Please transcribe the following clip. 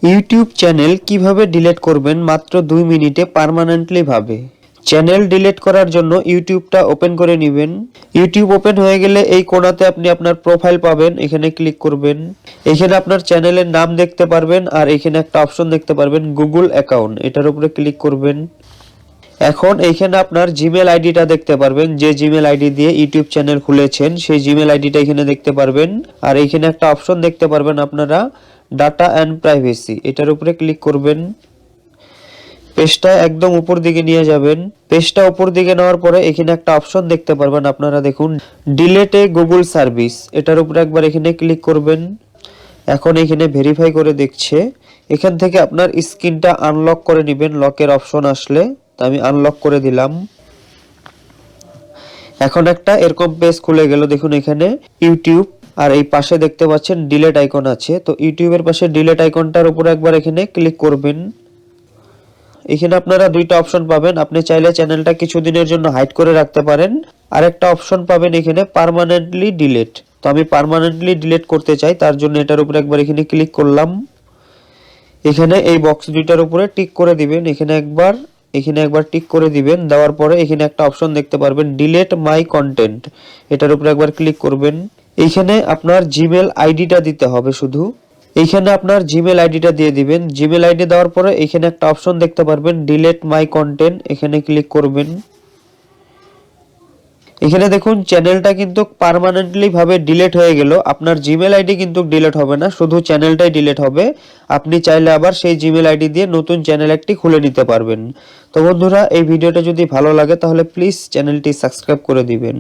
YouTube channel কিভাবে delete করবেন মাত্র 2 মিনিটে পার্মানেন্টলি ভাবে। চ্যানেল ডিলিট করার জন্য ইউটিউবটা ওপেন করে নেবেন। ইউটিউব ওপেন হয়ে গেলে এই কোণাতে আপনি আপনার প্রোফাইল পাবেন, এখানে ক্লিক করবেন। এখানে আপনার চ্যানেলের নাম দেখতে পারবেন আর এখানে একটা অপশন দেখতে পারবেন গুগল অ্যাকাউন্ট, এটার উপরে ক্লিক করবেন। এখন এইখানে আপনার জিমেল আইডিটা দেখতে পারবেন, যে জিমেল আইডি দিয়ে ইউটিউব চ্যানেল খুলেছেন সেই জিমেল আইডিটা এখানে দেখতে পারবেন। আর এইখানে একটা অপশন দেখতে পারবেন আপনারা ডাটা অ্যান্ড প্রাইভেসি, এটার উপরে ক্লিক করবেন। পেজটা একদম উপর দিকে নিয়ে যাবেন। পেজটা উপর দিকে নেওয়ার পরে এখানে একটা অপশন দেখতে পারবেন আপনারা, দেখুন ডিলিট এ গুগল সার্ভিস, এটার উপরে একবার এখানে ক্লিক করবেন। এখন এখানে ভেরিফাই করে দেখছে, এখান থেকে আপনার স্ক্রিনটা আনলক করে নেবেন লকের অপশন আসলে। তো আমি আনলক করে দিলাম। এখন একটা এরকম পেজ খুলে গেল, দেখুন এখানে ইউটিউব আর এই পাশে দেখতে পাচ্ছেন ডিলিট আইকন আছে। তো ইউটিউবের পাশে ডিলিট আইকনটার উপরে একবার এখানে ক্লিক করবেন। এখানে আপনারা দুইটা অপশন পাবেন, আপনি চাইলে চ্যানেলটা কিছুদিনের জন্য হাইড করে রাখতে পারেন। আর একটা অপশন পাবেন এখানে পার্মানেন্টলি ডিলিট। তো আমি পার্মানেন্টলি ডিলিট করতে চাই, তার জন্য এটার উপরে একবার এখানে ক্লিক করলাম। এখানে এই বক্স দুইটার উপরে টিক করে দিবেন, এখানে একবার টিক করে দিবেন। দেওয়ার পরে এখানে একটা অপশন দেখতে পারবেন ডিলিট মাই কন্টেন্ট, এটার উপরে একবার ক্লিক করবেন। এইখানে আপনার জিমেল আইডিটা দিতে হবে শুধু। এইখানে আপনার জিমেল আইডিটা দিয়ে দিবেন। জিমেল আইডি দেওয়ার পরে এখানে একটা অপশন দেখতে পারবেন ডিলিট মাই কন্টেন্ট, এখানে ক্লিক করবেন। এখানে দেখুন চ্যানেলটা কিন্তু পার্মানেন্টলি ভাবে ডিলিট হয়ে গেল। আপনার জিমেল আইডি কিন্তু ডিলিট হবে না, শুধু চ্যানেলটাই ডিলিট হবে। আপনি চাইলে আবার সেই জিমেল আইডি দিয়ে নতুন চ্যানেল একটি খুলে নিতে পারবেন। তো বন্ধুরা, এই ভিডিওটা যদি ভালো লাগে তাহলে প্লিজ চ্যানেলটি সাবস্ক্রাইব করে দিবেন।